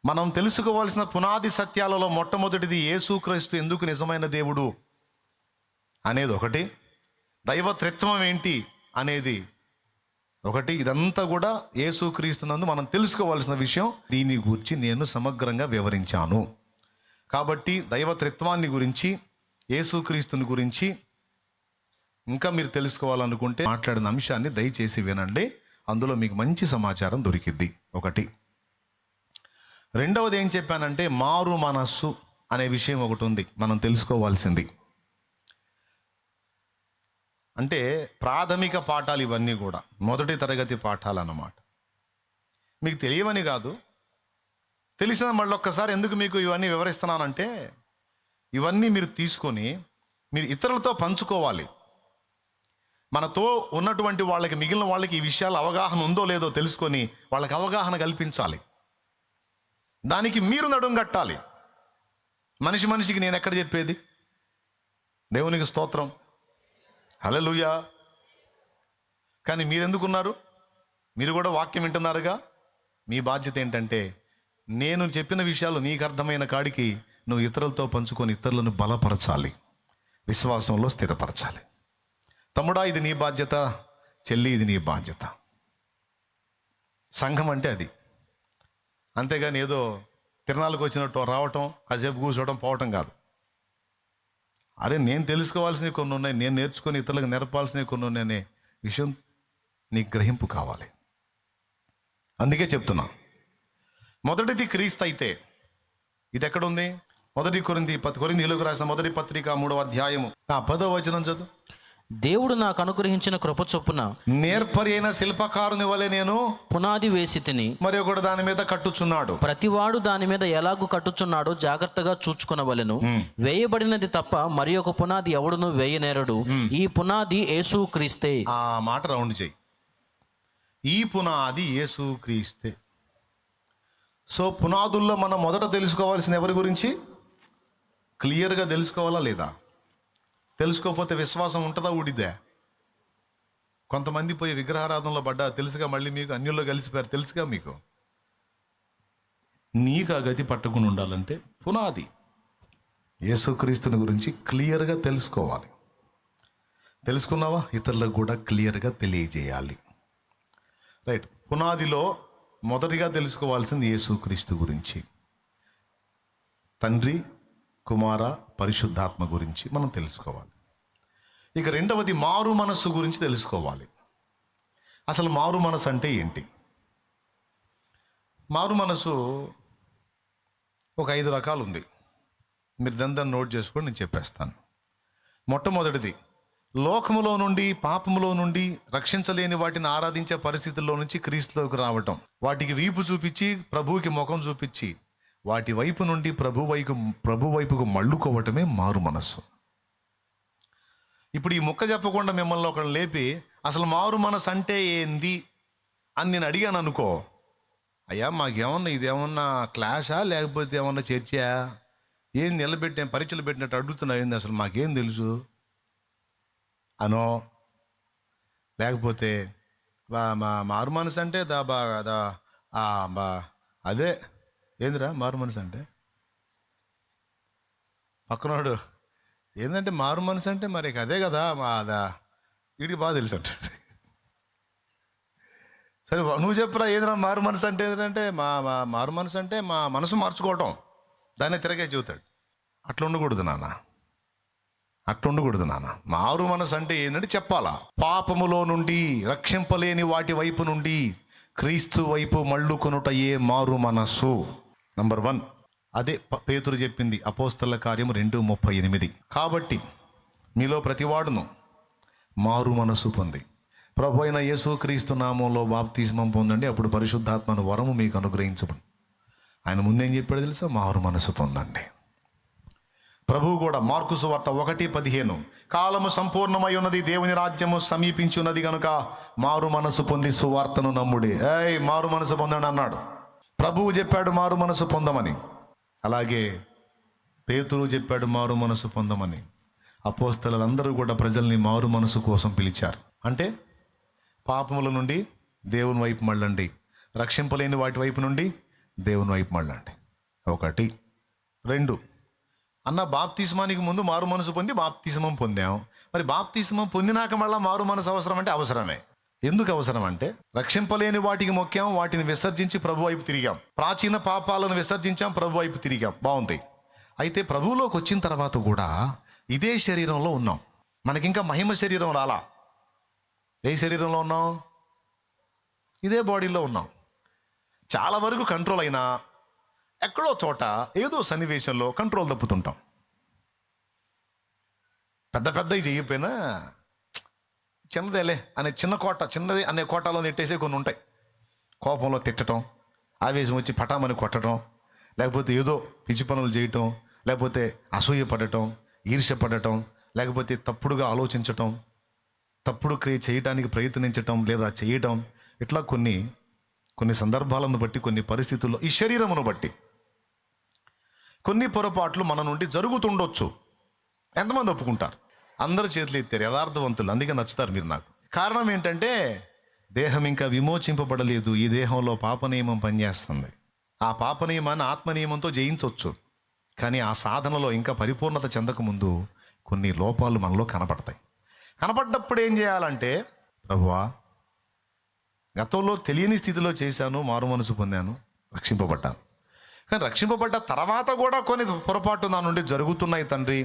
మనం తెలుసుకోవాల్సిన పునాది సత్యాలలో మొట్టమొదటిది యేసుక్రీస్తు ఎందుకు నిజమైన దేవుడు అనేది ఒకటి, దైవత్రిత్వం ఏంటి అనేది ఒకటి. ఇదంతా కూడా యేసుక్రీస్తునందు మనం తెలుసుకోవాల్సిన విషయం. దీని గురించి నేను సమగ్రంగా వివరించాను. కాబట్టి దైవత్రిత్వాన్ని గురించి, యేసుక్రీస్తుని గురించి ఇంకా మీరు తెలుసుకోవాలనుకుంటే మాట్లాడిన అంశాన్ని దయచేసి వినండి. అందులో మీకు మంచి సమాచారం దొరికిద్ది. ఒకటి. రెండవది ఏం చెప్పానంటే, మారు మనస్సు అనే విషయం ఒకటి ఉంది మనం తెలుసుకోవాల్సింది. అంటే ప్రాథమిక పాఠాలు ఇవన్నీ కూడా, మొదటి తరగతి పాఠాలు అన్నమాట. మీకు తెలియవని కాదు, తెలిసిన మళ్ళీ ఒక్కసారి ఎందుకు మీకు ఇవన్నీ వివరిస్తున్నానంటే, ఇవన్నీ మీరు తీసుకొని మీరు ఇతరులతో పంచుకోవాలి. మనతో ఉన్నటువంటి వాళ్ళకి, మిగిలిన వాళ్ళకి ఈ విషయాలు అవగాహన ఉందో లేదో తెలుసుకొని వాళ్ళకి అవగాహన కల్పించాలి. దానికి మీరు నడుం కట్టాలి. మనిషికి నేను ఎక్కడ చెప్పేది? దేవునికి స్తోత్రం, హల్లెలూయా. కానీ మీరెందుకున్నారు? మీరు కూడా వాక్యం వింటున్నారుగా. మీ బాధ్యత ఏంటంటే, నేను చెప్పిన విషయాలు నీకు అర్థమైన కాడికి నువ్వు ఇతరులతో పంచుకొని ఇతరులను బలపరచాలి, విశ్వాసంలో స్థిరపరచాలి. తమ్ముడా, ఇది నీ బాధ్యత. చెల్లి, ఇది నీ బాధ్యత. సంఘం అంటే అది. అంతేగాని ఏదో తిరణాలకు వచ్చినట్టు రావటం, కాసేపు కూర్చోవడం, పోవటం కాదు. అరే, నేను తెలుసుకోవాల్సినవి కొన్ని ఉన్నాయి, నేను నేర్చుకొని ఇతరులకు నేర్పాల్సినవి కొన్ని ఉన్నాయనే విషయం నీకు గ్రహింపు కావాలి. అందుకే చెప్తున్నా. మొదటిది క్రీస్తు అయితే ఇది ఎక్కడుంది? కొరింథీయులకు రాసిన మొదటి పత్రిక 3వ అధ్యాయము 10వ వచనం చదువు. దేవుడు నాకు అనుగ్రహించిన కృప చొప్పున నేర్పరి అయిన శిల్పకారుని వలె నేను పునాది వేసి తిని, మరి ఒకడు దాని మీద కట్టుచున్నాడు. ప్రతివాడు దాని మీద ఎలాగూ కట్టుచున్నాడో జాగ్రత్తగా చూచుకొనవలెను. వేయబడినది తప్ప మరి ఒక పునాది ఎవడును వేయనేరడు. ఈ పునాది యేసుక్రీస్తే. ఆ మాట రౌండ్ చేయి. ఈ పునాది యేసుక్రీస్తే. సో పునాదుల్లో మనం మొదట తెలుసుకోవాల్సిన ఎవరి గురించి క్లియర్గా తెలుసుకోవాలా లేదా? తెలుసుకోకపోతే విశ్వాసం ఉంటుందా, ఊడిద్దా? కొంతమంది పోయి విగ్రహారాధనలో పడ్డా తెలుసుగా, మళ్ళీ మీకు అన్యుల్లో కలిసిపోయారు తెలుసుగా. మీకు నీకు ఆ గతి పట్టుకుని ఉండాలంటే పునాది యేసుక్రీస్తుని గురించి క్లియర్గా తెలుసుకోవాలి. తెలుసుకున్నావా? ఇతరులకు కూడా క్లియర్గా తెలియజేయాలి. రైట్. పునాదిలో మొదటిగా తెలుసుకోవాల్సింది యేసుక్రీస్తు గురించి, తండ్రి, కుమార, పరిశుద్ధాత్మ గురించి మనం తెలుసుకోవాలి. ఇక రెండవది మారు మనస్సు గురించి తెలుసుకోవాలి. అసలు మారు మనసు అంటే ఏంటి? మారు మనసు ఒక 5 రకాలు ఉంది. మీరు దాన్ని నోట్ చేసుకొని నేను చెప్పేస్తాను. మొట్టమొదటిది, లోకములో నుండి, పాపములో నుండి రక్షించలేని వాటిని ఆరాధించే పరిస్థితుల్లో నుంచి క్రీస్తులోకి రావటం, వాటికి వీపు చూపించి ప్రభువుకి ముఖం చూపించి వాటి వైపు నుండి ప్రభు వైపుకు మళ్ళుకోవటమే మారు మనస్సు. ఇప్పుడు ఈ ముక్క చెప్పకుండా మిమ్మల్ని ఒకళ్ళు లేపి అసలు మారు మనసు అంటే ఏంది అని నేను అడిగాను అనుకో, అయ్యా మాకేమన్నా ఇదేమన్నా క్లాషా లేకపోతే ఏమన్నా చర్చా, ఏం నిలబెట్టే పరీక్షలు పెట్టినట్టు అడుగుతున్నావు ఏంది, అసలు మాకేం తెలుసు అనో, లేకపోతే మా మారు మనసు అంటే అదే ఏందిరా మారు మనసు అంటే? పక్కనోడు ఏంటంటే మారు మనసు అంటే మరి అదే కదా వీడికి బాగా తెలుసు అంటే. సరే నువ్వు చెప్పురా, ఏదిరా మారు మనసు అంటే? ఏంటంటే మారు మనసు అంటే మా మనసు మార్చుకోవటం, దాన్ని తిరగే చెబుతాడు. అట్లా ఉండకూడదు నాన్న. మారు మనసు అంటే ఏంటంటే చెప్పాలా, పాపములో నుండి, రక్షింపలేని వాటి వైపు నుండి క్రీస్తు వైపు మళ్ళుకొనుటయే మారు మనస్సు. నంబర్ 1 అదే పేతురు చెప్పింది, అపోస్తల కార్యము 2:38. కాబట్టి మీలో ప్రతివాడును మారు మనసు పొంది ప్రభు అయిన యేసుక్రీస్తు నామంలో బాప్తిస్మం పొందండి, అప్పుడు పరిశుద్ధాత్మను వరము మీకు అనుగ్రహించబడు. ఆయన ముందేం చెప్పాడు తెలుసా? మారు మనసు పొందండి. ప్రభువు కూడా మార్కు సువార్త 1:15 కాలము సంపూర్ణమై ఉన్నది, దేవుని రాజ్యము సమీపించి ఉన్నది కనుక మారు మనసు పొంది సువార్తను నమ్ముడి. మారు మనసు పొందండి అన్నాడు. ప్రభువు చెప్పాడు మారు మనసు పొందమని. అలాగే పేతురు చెప్పాడు మారు మనసు పొందమని. అపోస్తలులందరూ కూడా ప్రజల్ని మారు మనసు కోసం పిలిచారు. అంటే పాపముల నుండి దేవుని వైపు మళ్ళండి, రక్షింపలేని వాటి వైపు నుండి దేవుని వైపు మళ్ళండి. 1. 2, అన్న బాప్తిస్మానికి ముందు మారు మనసు పొంది బాప్తిస్మం పొందాం. మరి బాప్తిస్మం పొందినాక మళ్ళీ మారు మనసు అవసరం అంటే అవసరమే. ఎందుకు అవసరం అంటే రక్షింపలేని వాటికి మొక్కాం, వాటిని విసర్జించి ప్రభు వైపు తిరిగాం. ప్రాచీన పాపాలను విసర్జించాం, ప్రభు వైపు తిరిగాం. బాగుంది. అయితే ప్రభువులోకి వచ్చిన తర్వాత కూడా ఇదే శరీరంలో ఉన్నాం. మనకింకా మహిమ శరీరం రాలా. ఏ శరీరంలో ఉన్నాం? ఇదే బాడీలో ఉన్నాం. చాలా వరకు కంట్రోల్ అయినా ఎక్కడో చోట ఏదో సన్నివేశంలో కంట్రోల్ తప్పుతుంటాం. పెద్ద పెద్దవి చేయకపోయినా చిన్నదేలే అనే చిన్నది అనే కోటలో నెట్టేసే కొన్ని ఉంటాయి. కోపంలో తిట్టడం, ఆవేశం వచ్చి పటామని కొట్టడం, లేకపోతే ఏదో పిచ్చి పనులు చేయటం, లేకపోతే అసూయ పడటం, ఈర్ష్య పడటం, లేకపోతే తప్పుడుగా ఆలోచించటం, తప్పుడు క్రియ చేయడానికి ప్రయత్నించటం లేదా చేయటం, ఇట్లా కొన్ని సందర్భాలను బట్టి, కొన్ని పరిస్థితుల్లో, ఈ శరీరమును బట్టి కొన్ని పొరపాట్లు మన నుండి జరుగుతుండొచ్చు. ఎంతమంది ఒప్పుకుంటారు? అందరు చేతులు ఎత్తారు, యథార్థవంతులు. అందుకే నచ్చుతారు మీరు నాకు. కారణం ఏంటంటే దేహం ఇంకా విమోచింపబడలేదు. ఈ దేహంలో పాప నియమం పనిచేస్తుంది. ఆ పాప నియమాన్ని ఆత్మ నియమంతో జయించవచ్చు. కానీ ఆ సాధనలో ఇంకా పరిపూర్ణత చెందకముందు కొన్ని లోపాలు మనలో కనపడతాయి. కనపడ్డప్పుడు ఏం చేయాలంటే, ప్రభువా గతంలో తెలియని స్థితిలో చేశాను, మారు మనసు పొందాను, రక్షింపబడ్డాను. కానీ రక్షింపబడ్డ తర్వాత కూడా కొన్ని పొరపాటు నా నుండి జరుగుతున్నాయి తండ్రి.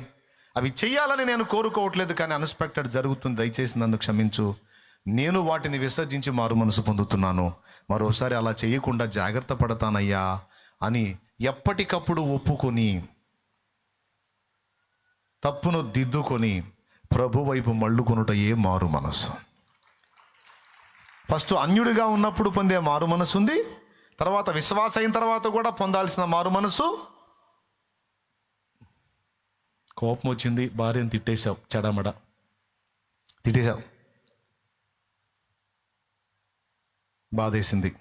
అవి చెయ్యాలని నేను కోరుకోవట్లేదు, కానీ అన్ఎక్స్పెక్టెడ్ జరుగుతుంది. దయచేసి నన్ను క్షమించు. నేను వాటిని విసర్జించి మారు మనసు పొందుతున్నాను. మరోసారి అలా చేయకుండా జాగ్రత్త పడతానయ్యా అని ఎప్పటికప్పుడు ఒప్పుకొని, తప్పును దిద్దుకొని ప్రభు వైపు మళ్ళుకొనుటయే మారు మనసు. ఫస్ట్ అన్యుడిగా ఉన్నప్పుడు పొందే మారు మనసు ఉంది. తర్వాత విశ్వాస అయిన తర్వాత కూడా పొందాల్సిన మారు మనసు. కోపం వచ్చింది, భార్యను తిట్టేశావు, చెడమడ తిట్టేశావు, బాధేసింది,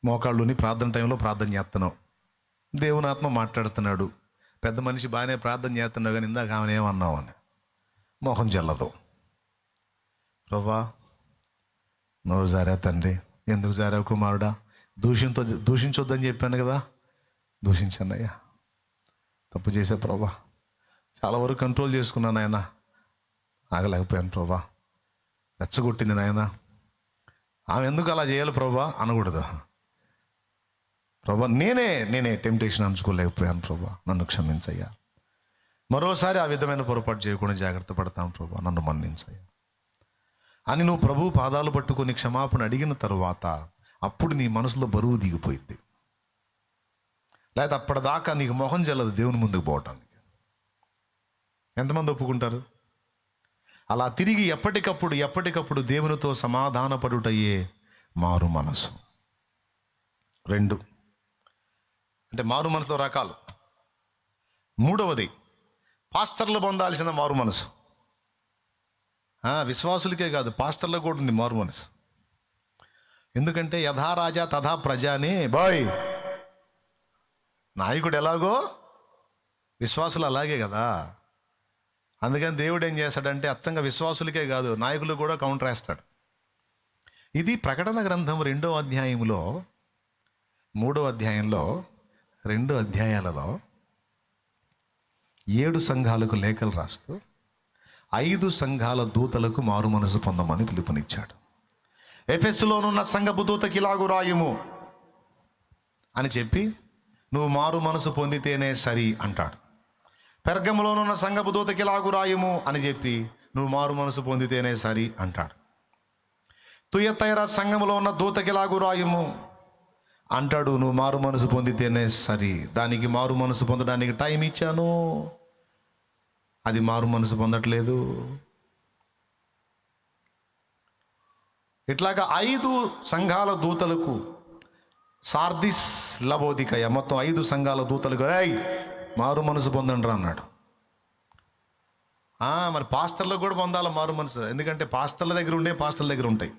మోకాళ్ళుని ప్రార్థన టైంలో ప్రార్థన చేస్తున్నావు, దేవుని ఆత్మ మాట్లాడుతున్నాడు, పెద్ద మనిషి బాగానే ప్రార్థన చేస్తున్నావు, కానీ ఇందాక ఆమె ఏమన్నావు అని మోహం చెల్లదు. ప్రభా నోరు జారా తండ్రి, ఎందుకు జారావు కుమారుడా, దూషించొద్దని చెప్పాను కదా, దూషించానయ్యా, తప్పు చేసే ప్రభా, చాలా వరకు కంట్రోల్ చేసుకున్నాను నాయన, ఆగలేకపోయాను ప్రభా, రెచ్చగొట్టింది నాయన, ఆమె ఎందుకు అలా చేయాలి ప్రభా అనకూడదు. ప్రభా నేనే టెంప్టేషన్ అంచుకోలేకపోయాను ప్రభా, నన్ను క్షమించయ్యా. మరోసారి ఆ విధమైన పొరపాటు చేయకుండా జాగ్రత్త పడతాను ప్రభా, నన్ను మన్నించయ్యా అని నువ్వు ప్రభు పాదాలు పట్టుకొని క్షమాపణ అడిగిన తరువాత అప్పుడు నీ మనసులో బరువు దిగిపోయింది. లేదా అప్పటిదాకా నీకు మొహం చెల్లదు దేవుని ముందుకు పోవటానికి. ఎంతమంది ఒప్పుకుంటారు? అలా తిరిగి ఎప్పటికప్పుడు దేవునితో సమాధానపడుటయే మారు మనసు. 2 అంటే మారు మనసులో రకాలు. 3వది పాస్టర్లు పొందాల్సిన మారు మనసు. విశ్వాసులకే కాదు, పాస్టర్లకు కూడా ఉంది మారు మనసు. ఎందుకంటే యథా రాజా తథా ప్రజ అని నాయకుడు ఎలాగో విశ్వాసులు అలాగే కదా. అందుకని దేవుడు ఏం చేస్తాడంటే అచ్చంగా విశ్వాసులకే కాదు, నాయకులు కూడా కౌంటర్ వేస్తాడు. ఇది ప్రకటన గ్రంథం 2వ అధ్యాయంలో 3వ అధ్యాయంలో 2 అధ్యాయాలలో 7 సంఘాలకు లేఖలు రాస్తూ 5 సంఘాల దూతలకు మారు మనసు పొందమని పిలుపునిచ్చాడు. ఎఫెసులోనున్న సంఘపు దూతకి ఇలాగు రాయుము అని చెప్పి నువ్వు మారు మనసు పొందితేనే సరి అంటాడు. పెర్గములోనున్న సంఘపు దూతకి ఇలాగు రాయుము అని చెప్పి నువ్వు మారు మనసు పొందితేనే సరి అంటాడు. తుయతైర సంఘములో ఉన్న దూతకి ఇలాగు రాయుము అంటాడు, నువ్వు మారు మనసు పొందితేనే సరి. దానికి మారు మనసు పొందడానికి టైం ఇచ్చాను, అది మారు మనసు పొందట్లేదు. ఇట్లాగా 5 సంఘాల దూతలకు, సార్దిస్, లవోదికయ, మొత్తం 5 సంఘాల దూతలకు మారు మనసు పొందండి అన్నాడు. మరి పాస్టర్లకు కూడా పొందాలి మారు మనసు. ఎందుకంటే పాస్టర్ల దగ్గర ఉండే పాస్టర్ల దగ్గర ఉంటాయి.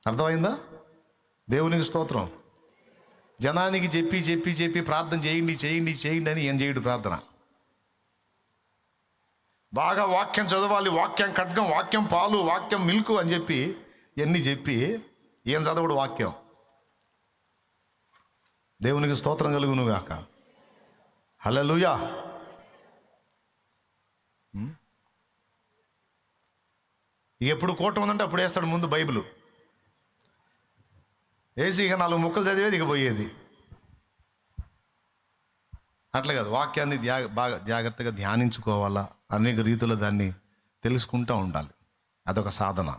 అర్థమైందా? దేవునికి స్తోత్రం. జనానికి చెప్పి ప్రార్థన చేయండి అని ఏం చేయడు ప్రార్థన. బాగా వాక్యం చదవాలి, వాక్యం ఖడ్గం, వాక్యం పాలు, వాక్యం మిల్క్ అని చెప్పి ఎన్ని చెప్పి ఏం చదవడు వాక్యం. దేవునికి స్తోత్రం కలుగును గాక. హల్లెలూయా. ఎప్పుడు కోట ఉందంటే అప్పుడు వేస్తాడు ముందు బైబిల్ వేసి ఇక 4 ముక్కలు చదివేది ఇక పోయేది. అట్లా కాదు, వాక్యాన్ని బాగా జాగ్రత్తగా ధ్యానించుకోవాలా, అనేక రీతిలో దాన్ని తెలుసుకుంటూ ఉండాలి. అదొక సాధన.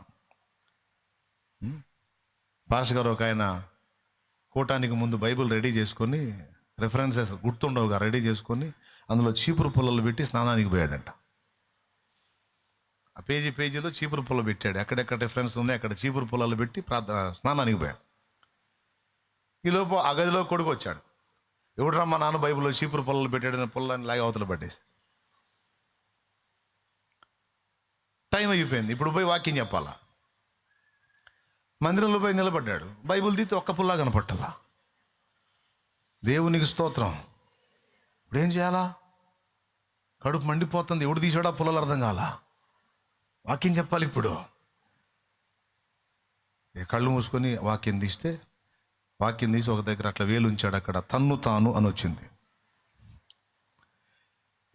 పాస్టర్ గారు ఒక ఆయన కూటానికి ముందు బైబిల్ రెడీ చేసుకొని, రెఫరెన్సెస్ గుర్తుండవుగా రెడీ చేసుకొని అందులో చీపురు పుల్లలు పెట్టి స్నానానికి పోయాడంట. ఆ పేజీలో చీపురు పుల్ల పెట్టాడు. ఎక్కడెక్కడ రెఫరెన్స్ ఉన్నాయి అక్కడ చీపురు పుల్లలు పెట్టి స్నానానికి పోయాడు. ఈలోపు ఆ గదిలో కొడుకు వచ్చాడు. ఎవడు రమ్మా నాన్న బైబిల్లో చీపురు పుల్లలు పెట్టాడని పుల్లని లాగా అవతల పట్టేసి టైం అయిపోయింది. ఇప్పుడు పోయి వాక్యం చెప్పాలా. మందిరంలో పోయి నిలబడ్డాడు. బైబిల్ తీస్తే ఒక్క పుల్లా కనపట్టాలా. దేవునికి స్తోత్రం. ఇప్పుడు ఏం చేయాలా? కడుపు మండిపోతుంది. ఎవడు తీసాడా పుల్లలు అర్థం కాలా. వాక్యం చెప్పాలి. ఇప్పుడు కళ్ళు మూసుకొని వాక్యం తీస్తే, వాక్యం తీసి ఒక దగ్గర అట్లా వేలు ఉంచాడు. అక్కడ తన్ను తాను అని వచ్చింది.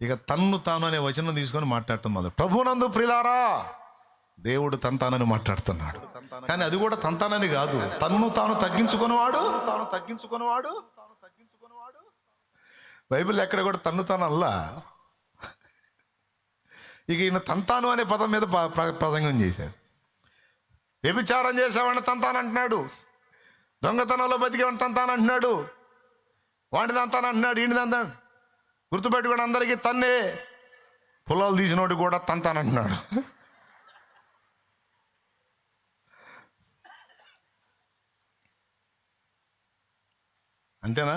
ఇక తన్ను తాను అనే వచనం తీసుకొని మాట్లాడటం మొదలు. ప్రభునందు ప్రియులారా, దేవుడు తానని మాట్లాడుతున్నాడు. కానీ అది కూడా తానని కాదు, తన్ను తాను తగ్గించుకునేవాడు. బైబిల్ ఎక్కడ కూడా తన్ను తాను అల్లా. ఇక ఈయన తంతాను అనే పదం మీద ప్రసంగం చేశాడు. వ్యభిచారం చేసేవాడిని తంతాను అంటున్నాడు, దొంగతనంలో బతికేవాడిని తంతాను అంటున్నాడు, వాడిని తంతాను అంటున్నాడు, ఈయన తంతాను. గుర్తుపెట్టుకోండి, అందరికీ తన్నే. పొలాలు తీసినోడు కూడా తంతాను అంటున్నాడు. అంతేనా?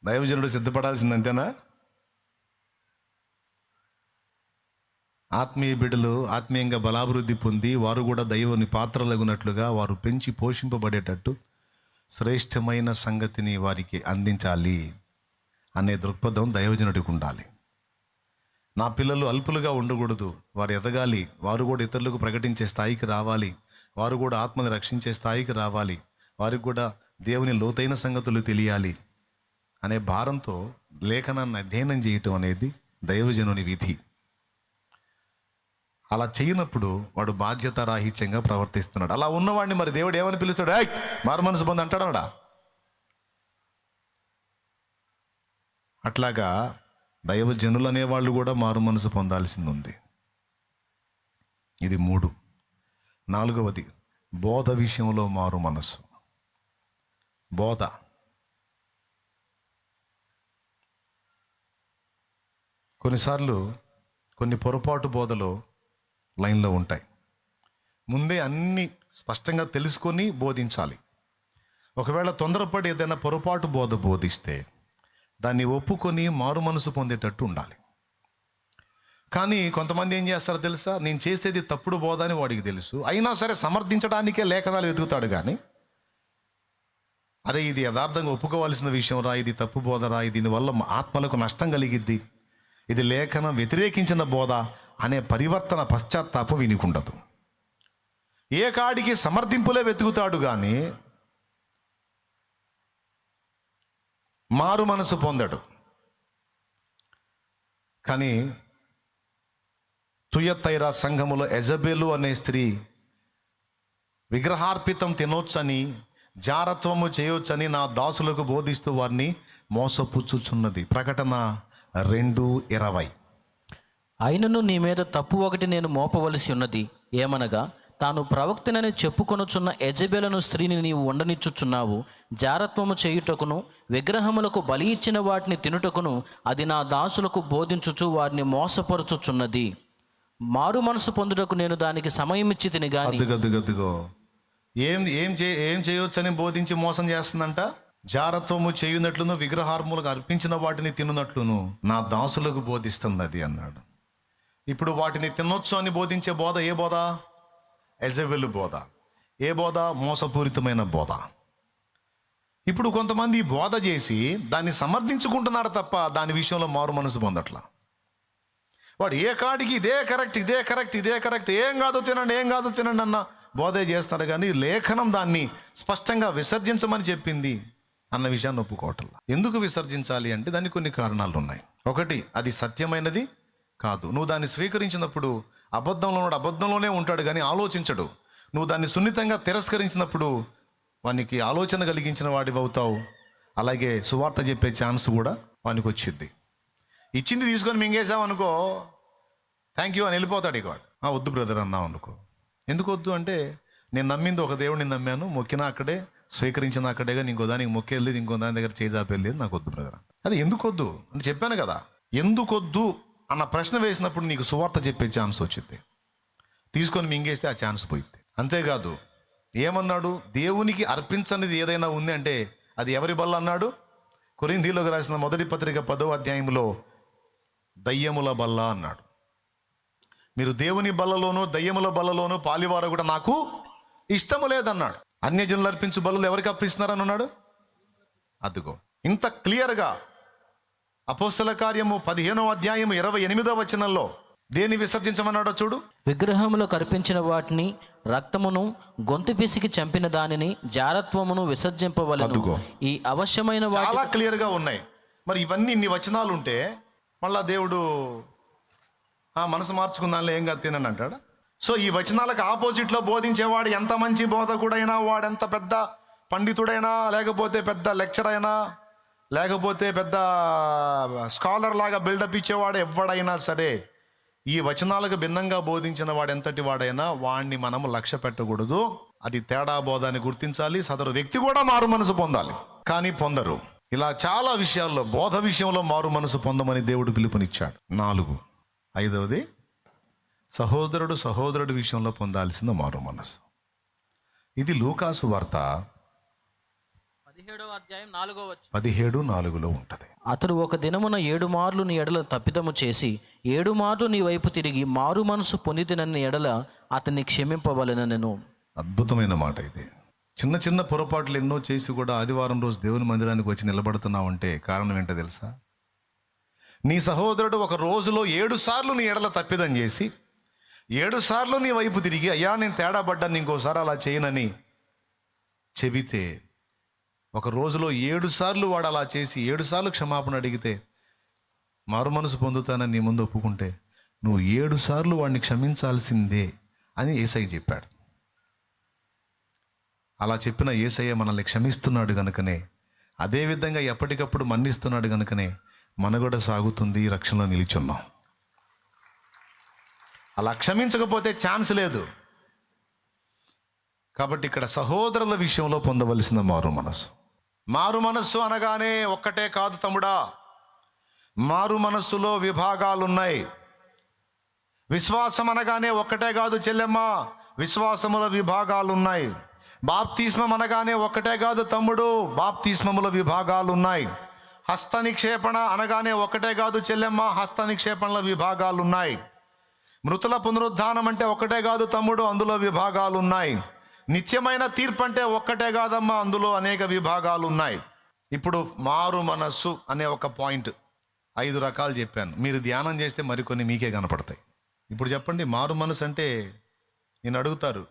దైవజనుడు సిద్ధపడాల్సింది అంతేనా? ఆత్మీయ బిడ్డలు ఆత్మీయంగా బలాభివృద్ధి పొంది వారు కూడా దైవుని పాత్రలగునట్లుగా వారు పెంచి పోషింపబడేటట్టు శ్రేష్టమైన సంగతిని వారికి అందించాలి అనే దృక్పథం దైవజనుడికి ఉండాలి. నా పిల్లలు అల్పులుగా ఉండకూడదు, వారు ఎదగాలి, వారు కూడా ఇతరులకు ప్రకటించే స్థాయికి రావాలి, వారు కూడా ఆత్మని రక్షించే స్థాయికి రావాలి, వారికి కూడా దేవుని లోతైన సంగతులు తెలియాలి అనే భారంతో లేఖనాన్ని అధ్యయనం చేయటం అనేది దైవజనుని విధి. అలా చేయనప్పుడు వాడు బాధ్యత రాహిత్యంగా ప్రవర్తిస్తున్నాడు. అలా ఉన్నవాడిని మరి దేవుడు ఏమని పిలుస్తాడు? మారు మనసు పొంది అంటాడా? అట్లాగా దైవజనులు అనేవాళ్ళు కూడా మారు మనసు పొందాల్సింది ఉంది. ఇది 3. 4వది బోధ విషయంలో మారు మనసు. బోధ కొన్నిసార్లు కొన్ని పొరపాటు బోధలో లైన్లో ఉంటాయి. ముందే అన్నీ స్పష్టంగా తెలుసుకొని బోధించాలి. ఒకవేళ తొందరపడి ఏదైనా పొరపాటు బోధ బోధిస్తే దాన్ని ఒప్పుకొని మారు మనసు పొందేటట్టు ఉండాలి. కానీ కొంతమంది ఏం చేస్తారో తెలుసా? నేను చేసేది తప్పుడు బోధ అని వాడికి తెలుసు, అయినా సరే సమర్థించడానికే లేఖనాలు వెతుకుతాడు. కానీ అరే ఇది యథార్థంగా ఒప్పుకోవాల్సిన విషయం రా, ఇది తప్పు బోధ రా, దీనివల్ల ఆత్మలకు నష్టం కలిగిద్ది, ఇది లేఖనం వ్యతిరేకించిన బోధ అనే పరివర్తన పశ్చాత్తాపం వినికుండదు. ఏ కాడికి సమర్థింపులే వెతుకుతాడు కానీ మారు మనసు పొందడు. కానీ తుయతైరా సంఘములో ఎజబెలు అనే స్త్రీ విగ్రహార్పితం తినొచ్చని, జారత్వము చేయొచ్చని నా దాసులకు బోధిస్తూ వారిని మోసపుచ్చుచున్నది. ప్రకటన 2:20. అయినను నీ మీద తప్పు ఒకటి నేను మోపవలసి ఉన్నది, ఏమనగా తాను ప్రవక్తనని చెప్పుకొనుచున్న యెజెబెలను స్త్రీని నీవు ఉండనిచ్చుచున్నావు. జారత్వము చేయుటకును విగ్రహములకు బలి ఇచ్చిన వాటిని తినుటకును అది నా దాసులకు బోధించుచు వారిని మోసపరుచుచున్నది. మారు మనసు పొందుటకు నేను దానికి సమయం ఇచ్చి తిని గాని. గద్దుగో ఏం చేయొచ్చని బోధించి మోసం చేస్తుందంట. జారత్వము చేయునట్లును విగ్రహార్ములకు అర్పించిన వాటిని తినునట్లును నా దాసులకు బోధిస్తుంది అది అన్నాడు. ఇప్పుడు వాటిని తినొచ్చు అని బోధించే బోధ ఏ బోధ? యెజెబెలు బోధ. ఏ బోధ? మోసపూరితమైన బోధ. ఇప్పుడు కొంతమంది బోధ చేసి దాన్ని సమర్థించుకుంటున్నారు తప్ప దాని విషయంలో మారు మనసు పొందట్లా. వాడు ఏ కాడికి ఇదే కరెక్ట్ ఏం కాదు తినండి అన్న బోధే చేస్తారు కానీ లేఖనం దాన్ని స్పష్టంగా విసర్జించమని చెప్పింది అన్న విషయాన్ని ఒప్పుకోవటం. ఎందుకు విసర్జించాలి అంటే దానికి కొన్ని కారణాలు ఉన్నాయి. ఒకటి, అది సత్యమైనది కాదు. నువ్వు దాన్ని స్వీకరించినప్పుడు అబద్ధంలోనే ఉంటాడు కానీ ఆలోచించడు. నువ్వు దాన్ని సున్నితంగా తిరస్కరించినప్పుడు వానికి ఆలోచన కలిగించిన వాడివి అవుతావు. అలాగే సువార్త చెప్పే ఛాన్స్ కూడా వానికి వచ్చింది. ఇచ్చింది తీసుకొని మింగేసావు అనుకో, థ్యాంక్ యూ అని వెళ్ళిపోతాడు. ఇక వాడు వద్దు బ్రదర్ అన్నావు అనుకో. ఎందుకు వద్దు అంటే, నేను నమ్మింది ఒక దేవుడిని నమ్మాను, మొక్కినా అక్కడే, స్వీకరించిన అక్కడే, కానీ ఇంకో దానికి మొక్కెళ్ళేది, ఇంకో దాని దగ్గర చేజాపెళ్ళేది, నాకు వద్దు బ్రదర్. అది ఎందుకు వద్దు అని చెప్పాను కదా. ఎందుకు వద్దు అన్న ప్రశ్న వేసినప్పుడు నీకు సువార్త చెప్పే ఛాన్స్ వచ్చింది. తీసుకొని మింగేస్తే ఆ ఛాన్స్ పోయింది. అంతేకాదు, ఏమన్నాడు? దేవునికి అర్పించనిది ఏదైనా ఉంది అంటే అది ఎవరి బల్ల అన్నాడు? కొరింథీయులకు రాసిన మొదటి పత్రిక 10వ అధ్యాయంలో దయ్యముల బల్ల అన్నాడు. మీరు దేవుని బల్లలోనూ దయ్యముల బల్లలోనూ పాలివారు కూడా నాకు ఇష్టము లేదన్నాడు. అన్యజనులు అర్పించు బలులు ఎవరికి అర్పిస్తున్నారని అన్నాడు? అదిగో, ఇంత క్లియర్గా అపోస్తల కార్యము 15వ అధ్యాయము 28వ వచనంలో దేన్ని విసర్జించమన్నాడో చూడు. విగ్రహములకు అర్పించిన వాటిని, రక్తమును, గొంతు పిసికి చంపిన దానిని, జారత్వమును విసర్జింపవలెను. ఈ అవశ్యమైన చాలా క్లియర్గా ఉన్నాయి. మరి ఇవన్నీ ఇన్ని వచనాలు ఉంటే మళ్ళా దేవుడు మనసు మార్చుకుందానిలో ఏం కాదు తినని అంటాడు. సో ఈ వచనాలకు ఆపోజిట్లో బోధించేవాడు ఎంత మంచి బోధకుడైనా, వాడెంత పెద్ద పండితుడైనా, లేకపోతే పెద్ద లెక్చర్ అయినా, లేకపోతే పెద్ద స్కాలర్ లాగా బిల్డప్ ఇచ్చేవాడు ఎవడైనా సరే, ఈ వచనాలకు భిన్నంగా బోధించిన వాడెంతటి వాడైనా వాడిని మనము లక్ష్య పెట్టకూడదు. అది తేడా బోధ అని గుర్తించాలి. సదరు వ్యక్తి కూడా మారు మనసు పొందాలి, కానీ పొందరు. ఇలా చాలా విషయాల్లో, బోధ విషయంలో మారు మనసు పొందమని దేవుడు పిలుపునిచ్చాడు. 4, 5వది సహోదరుడు విషయంలో పొందాల్సిన మారు మనసు. ఇది లూకాసు వార్త 17వ అధ్యాయం 4వ వచనం. 17:4 ఉంటుంది. అతడు ఒక దినమున 7 మార్లు నీ ఎడల తప్పిదము చేసి 7 మార్లు నీ వైపు తిరిగి మారు మనసు పొందితినని ఎడల అతన్ని క్షమింపవలెనెను. అద్భుతమైన మాట ఇది. చిన్న చిన్న పొరపాట్లు ఎన్నో చేసి కూడా ఆదివారం రోజు దేవుని మందిరానికి వచ్చి నిలబడుతున్నావు అంటే కారణం ఏంటో తెలుసా? నీ సహోదరుడు ఒక రోజులో 7 సార్లు నీ ఎడల తప్పిదం చేసి 7 సార్లు నీ వైపు తిరిగి, అయ్యా నేను తేడా పడ్డాను, ఇంకోసారి అలా చేయనని చెబితే, ఒక రోజులో 7 సార్లు వాడు అలా చేసి 7 సార్లు క్షమాపణ అడిగితే మారు మనసు పొందుతానని నీ ముందు ఒప్పుకుంటే నువ్వు 7 సార్లు వాడిని క్షమించాల్సిందే అని యేసయ్య చెప్పాడు. అలా చెప్పిన యేసయ్య మనల్ని క్షమిస్తున్నాడు కనుకనే, అదేవిధంగా ఎప్పటికప్పుడు మన్నిస్తున్నాడు కనుకనే మనుగడ సాగుతుంది, రక్షణలో నిలిచున్నాం. అలా క్షమించకపోతే ఛాన్స్ లేదు. కాబట్టి ఇక్కడ సహోదరుల విషయంలో పొందవలసిన మారు మనస్సు అనగానే ఒక్కటే కాదు తమ్ముడా, మారు మనస్సులో విభాగాలున్నాయి. విశ్వాసం అనగానే ఒక్కటే కాదు చెల్లెమ్మ, విశ్వాసముల విభాగాలున్నాయి. బాప్తిస్మం అనగానే ఒక్కటే కాదు తమ్ముడు, బాప్తిస్మముల విభాగాలున్నాయి. హస్త నిక్షేపణ అనగానే ఒక్కటే కాదు చెల్లెమ్మ, హస్త నిక్షేపణల విభాగాలున్నాయి. మృతుల పునరుద్ధానం అంటే ఒక్కటే కాదు తమ్ముడు, అందులో విభాగాలున్నాయి. నిత్యమైన తీర్పు అంటే ఒక్కటే కాదమ్మా, అందులో అనేక విభాగాలు ఉన్నాయి. ఇప్పుడు మారు మనస్సు అనే ఒక పాయింట్ 5 రకాలు చెప్పాను. మీరు ధ్యానం చేస్తే మరికొన్ని మీకే కనపడతాయి. ఇప్పుడు చెప్పండి, మారు మనసు అంటే నేను అడుగుతారు,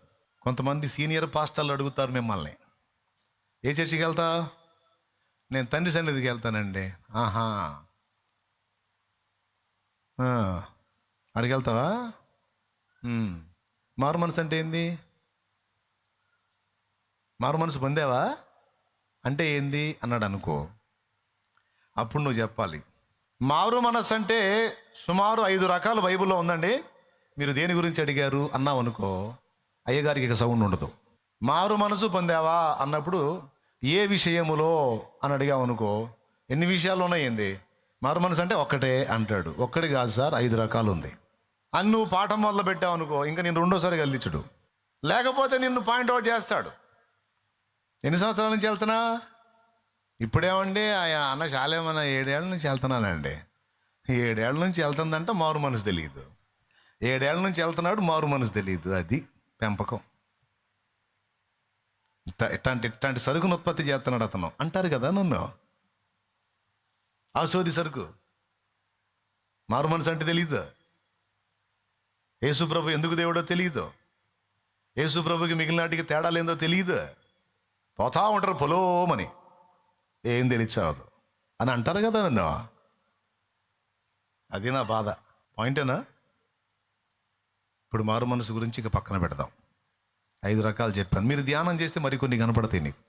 కొంతమంది సీనియర్ పాస్టర్లు అడుగుతారు మిమ్మల్ని, ఏ చర్చికి వెళ్తా? నేను తండ్రి సన్నిధికి వెళ్తానండి. ఆహా, అడిగి వెళ్తావా? మారు మనసు అంటే ఏంది? మారు మనసు పొందావా అంటే ఏంది అన్నాడు అనుకో, అప్పుడు నువ్వు చెప్పాలి. మారు మనసు అంటే సుమారు 5 రకాలు బైబిల్లో ఉందండి, మీరు దేని గురించి అడిగారు అన్నావు అనుకో, అయ్యగారికి ఇక సౌండ్ ఉండదు. మారు మనసు పొందావా అన్నప్పుడు ఏ విషయములో అని అడిగావు అనుకో, ఎన్ని విషయాలు ఉన్నాయి ఏంది? మారు మనసు అంటే ఒక్కటే అంటాడు. ఒక్కటి కాదు సార్, 5 రకాలు ఉంది అని నువ్వు పాఠం మొదలు పెట్టావు అనుకో, ఇంకా నేను రెండోసారి గెలిచుడు, లేకపోతే నిన్ను పాయింట్అవుట్ చేస్తాడు. ఎన్ని సంవత్సరాల నుంచి వెళ్తున్నా? ఇప్పుడేమండి అన్న చాలేమన్నా 7 ఏళ్ళ నుంచి వెళ్తున్నానండి. 7 ఏళ్ళ నుంచి వెళ్తుందంటే మారు మనసు తెలియదు. 7 ఏళ్ళ నుంచి వెళ్తున్నాడు, మారు మనసు తెలియదు. అది పెంపకం. ఇట్లాంటి సరుకును ఉత్పత్తి చేస్తున్నాడు అతను అంటారు కదా నన్ను, ఆ సోది సరుకు. మారు మనసు అంటే తెలియదు. యేసు ప్రభు ఎందుకు దేవుడో తెలియదు. యేసు ప్రభుకి మిగిలిన నాటికి తేడా లేదో తెలియదు. పోతా ఉంటారు పొలోమని, ఏం తెలియచావదు అని అంటారు కదా నన్ను. అది నా బాధ. పాయింటేనా? ఇప్పుడు మారు మనసు గురించి ఇక పక్కన పెడదాం. 5 రకాలు చెప్పాను. మీరు ధ్యానం చేస్తే మరికొన్ని కనపడతాయి నీకు.